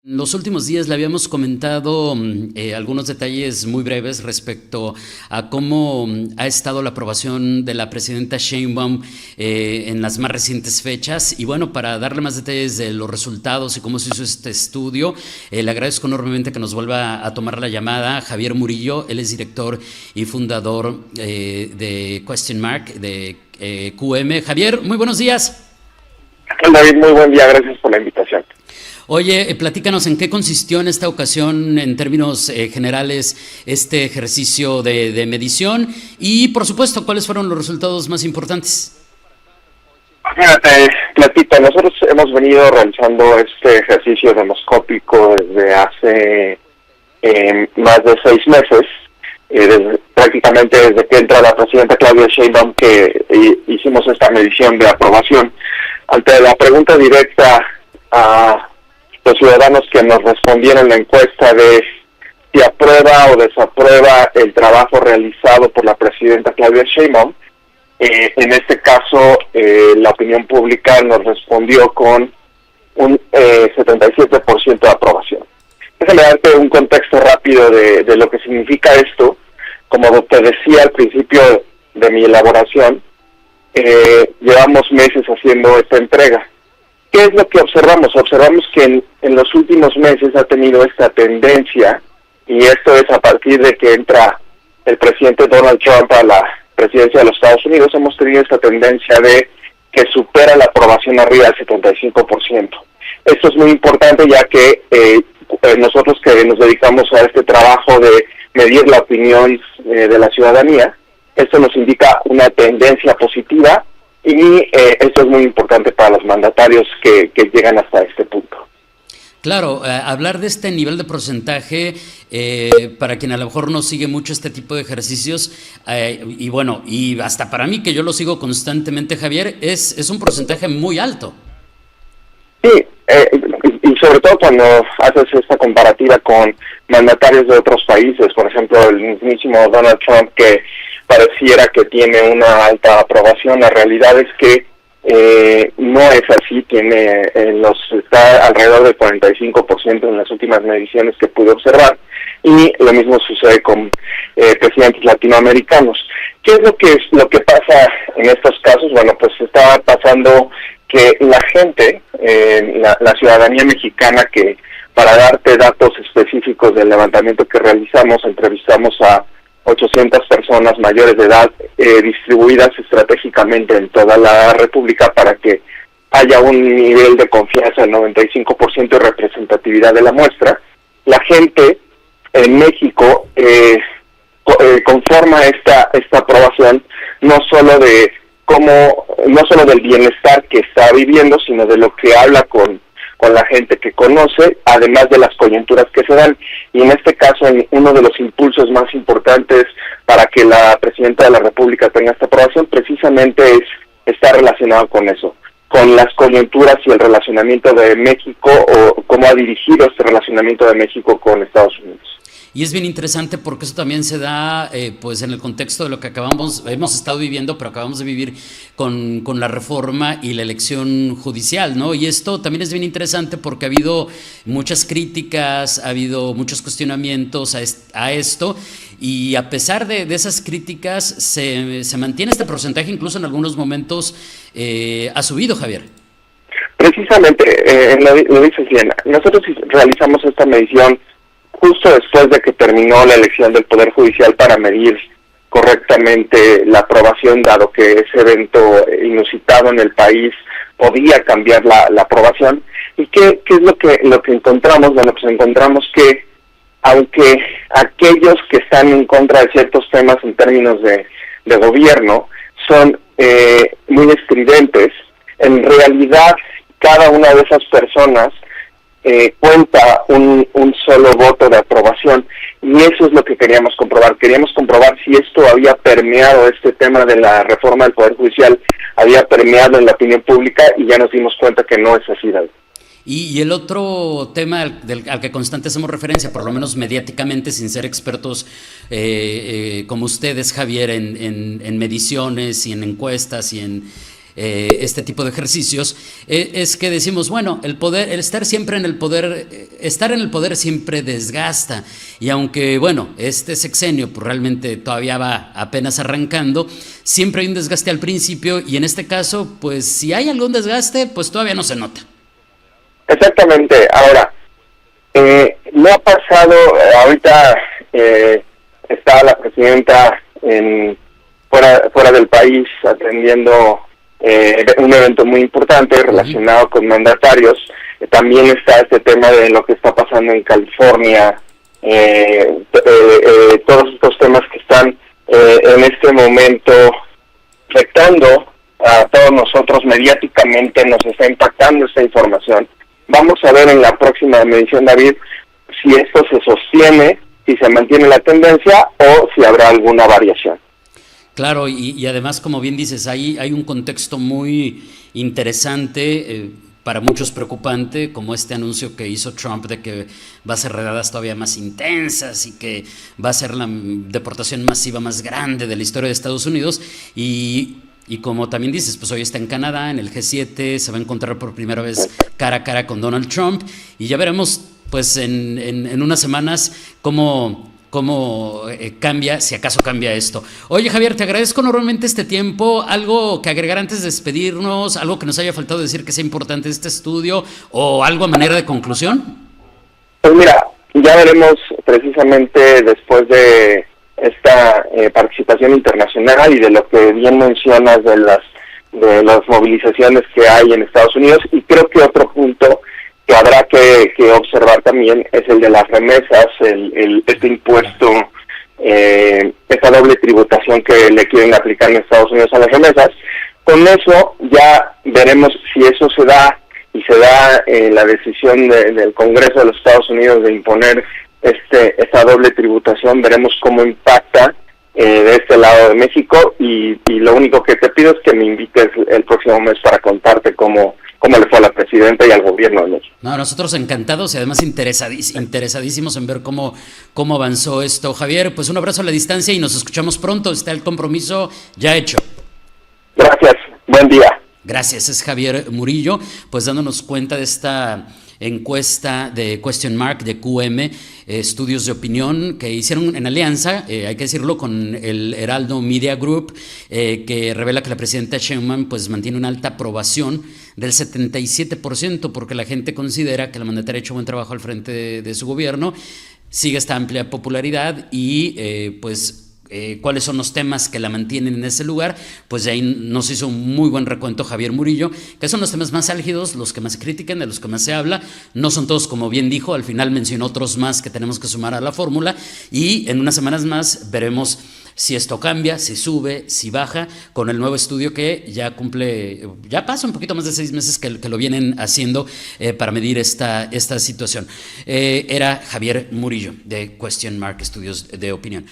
Los últimos días le habíamos comentado algunos detalles muy breves respecto a cómo ha estado la aprobación de la presidenta Sheinbaum en las más recientes fechas. Y bueno, para darle más detalles de los resultados y cómo se hizo este estudio, le agradezco enormemente que nos vuelva a tomar la llamada Javier Murillo. Él es director y fundador de Question Mark, de QM. Javier, muy buenos días. David, muy buen día, gracias por la invitación. Oye, platícanos en qué consistió en esta ocasión, en términos generales, este ejercicio de medición y, por supuesto, cuáles fueron los resultados más importantes. Fíjate, platito, nosotros hemos venido realizando este ejercicio demoscópico desde hace más de 6 meses, prácticamente desde que entra la presidenta Claudia Sheinbaum, que hicimos esta medición de aprobación. Ante la pregunta directa a los ciudadanos que nos respondieron la encuesta de si aprueba o desaprueba el trabajo realizado por la presidenta Claudia Sheinbaum, en este caso la opinión pública nos respondió con un 77% de aprobación. Déjame darte un contexto rápido de lo que significa esto. Como te decía al principio de mi elaboración, llevamos meses haciendo esta entrega. ¿Qué es lo que observamos? Observamos que en los últimos meses ha tenido esta tendencia, y esto es a partir de que entra el presidente Donald Trump a la presidencia de los Estados Unidos, hemos tenido esta tendencia de que supera la aprobación arriba del 75%. Esto es muy importante, ya que nosotros que nos dedicamos a este trabajo de medir la opinión de la ciudadanía, esto nos indica una tendencia positiva. Y esto es muy importante para los mandatarios que llegan hasta este punto. Claro, hablar de este nivel de porcentaje, para quien a lo mejor no sigue mucho este tipo de ejercicios, y bueno, y hasta para mí que yo lo sigo constantemente, Javier, es un porcentaje muy alto. Sí, y sobre todo cuando haces esta comparativa con mandatarios de otros países, por ejemplo, el mismísimo Donald Trump, que pareciera que tiene una alta aprobación. La realidad es que no es así, está alrededor del 45% en las últimas mediciones que pude observar, y lo mismo sucede con presidentes latinoamericanos. ¿Qué es lo que pasa en estos casos? Bueno, pues está pasando que la gente, la ciudadanía mexicana, que para darte datos específicos del levantamiento que realizamos, entrevistamos a 800 personas mayores de edad distribuidas estratégicamente en toda la República para que haya un nivel de confianza del 95% de representatividad de la muestra. La gente en México conforma esta aprobación no solo del bienestar que está viviendo, sino de lo que habla con la gente que conoce, además de las coyunturas que se dan. Y en este caso, uno de los impulsos más importantes para que la presidenta de la República tenga esta aprobación precisamente está relacionado con eso, con las coyunturas y el relacionamiento de México, o cómo ha dirigido este relacionamiento de México con Estados Unidos. Y es bien interesante porque eso también se da pues en el contexto de lo que hemos estado viviendo, pero acabamos de vivir con la reforma y la elección judicial, ¿no? Y esto también es bien interesante porque ha habido muchas críticas, ha habido muchos cuestionamientos a esto, y a pesar de esas críticas se mantiene este porcentaje, incluso en algunos momentos ha subido, Javier. Precisamente, lo dices bien, nosotros realizamos esta medición justo después de que terminó la elección del Poder Judicial para medir correctamente la aprobación, dado que ese evento inusitado en el país podía cambiar la aprobación. ¿Y qué es lo que encontramos? Bueno, pues encontramos que aunque aquellos que están en contra de ciertos temas en términos de gobierno son muy estridentes, en realidad cada una de esas personas cuenta un solo voto de aprobación, y eso es lo que queríamos comprobar. Queríamos comprobar si esto había permeado, este tema de la reforma del Poder Judicial había permeado en la opinión pública, y ya nos dimos cuenta que no es así, David. Y el otro tema al que constante hacemos referencia, por lo menos mediáticamente, sin ser expertos como ustedes, Javier, en mediciones y en encuestas y en este tipo de ejercicios, es que decimos, bueno, el estar siempre en el poder, estar en el poder siempre desgasta, y aunque, bueno, este sexenio pues, realmente todavía va apenas arrancando, siempre hay un desgaste al principio, y en este caso, pues si hay algún desgaste, pues todavía no se nota. Exactamente. Ahora, no ha pasado, ahorita está la presidenta fuera del país atendiendo un evento muy importante relacionado con mandatarios. También está este tema de lo que está pasando en California, todos estos temas que están en este momento afectando a todos nosotros mediáticamente, nos está impactando esta información. Vamos a ver en la próxima medición, David, si esto se sostiene, si se mantiene la tendencia o si habrá alguna variación. Claro, y además, como bien dices, hay un contexto muy interesante, para muchos preocupante, como este anuncio que hizo Trump de que va a ser redadas todavía más intensas y que va a ser la deportación masiva más grande de la historia de Estados Unidos. Y como también dices, pues hoy está en Canadá, en el G7, se va a encontrar por primera vez cara a cara con Donald Trump, y ya veremos pues en unas semanas cómo cambia, si acaso cambia esto. Oye, Javier, te agradezco enormemente este tiempo. ¿Algo que agregar antes de despedirnos? ¿Algo que nos haya faltado decir que sea importante de este estudio? ¿O algo a manera de conclusión? Pues mira, ya veremos precisamente después de esta participación internacional y de lo que bien mencionas de las movilizaciones que hay en Estados Unidos, y creo que otro punto que habrá que observar también es el de las remesas, este impuesto, esta doble tributación que le quieren aplicar en Estados Unidos a las remesas. Con eso ya veremos si eso se da, y se da la decisión del Congreso de los Estados Unidos de imponer esta doble tributación. Veremos cómo impacta de este lado de México, y lo único que te pido es que me invites el próximo mes para contarte cómo le fue a la presidenta y al gobierno de México. No, nosotros encantados y además interesadísimos en ver cómo avanzó esto. Javier, pues un abrazo a la distancia y nos escuchamos pronto. Está el compromiso ya hecho. Gracias, buen día. Gracias, es Javier Murillo, pues dándonos cuenta de esta encuesta de Question Mark de QM, estudios de opinión que hicieron en alianza, hay que decirlo, con el Heraldo Media Group, que revela que la presidenta Sheinbaum pues mantiene una alta aprobación del 77%, porque la gente considera que la mandataria ha hecho buen trabajo al frente de su gobierno. Sigue esta amplia popularidad y cuáles son los temas que la mantienen en ese lugar, pues de ahí nos hizo un muy buen recuento Javier Murillo, que son los temas más álgidos, los que más se critican, de los que más se habla. No son todos, como bien dijo, al final mencionó otros más que tenemos que sumar a la fórmula, y en unas semanas más veremos si esto cambia, si sube, si baja, con el nuevo estudio que ya pasa un poquito más de 6 meses que lo vienen haciendo para medir esta situación. Era Javier Murillo de Question Mark, estudios de opinión.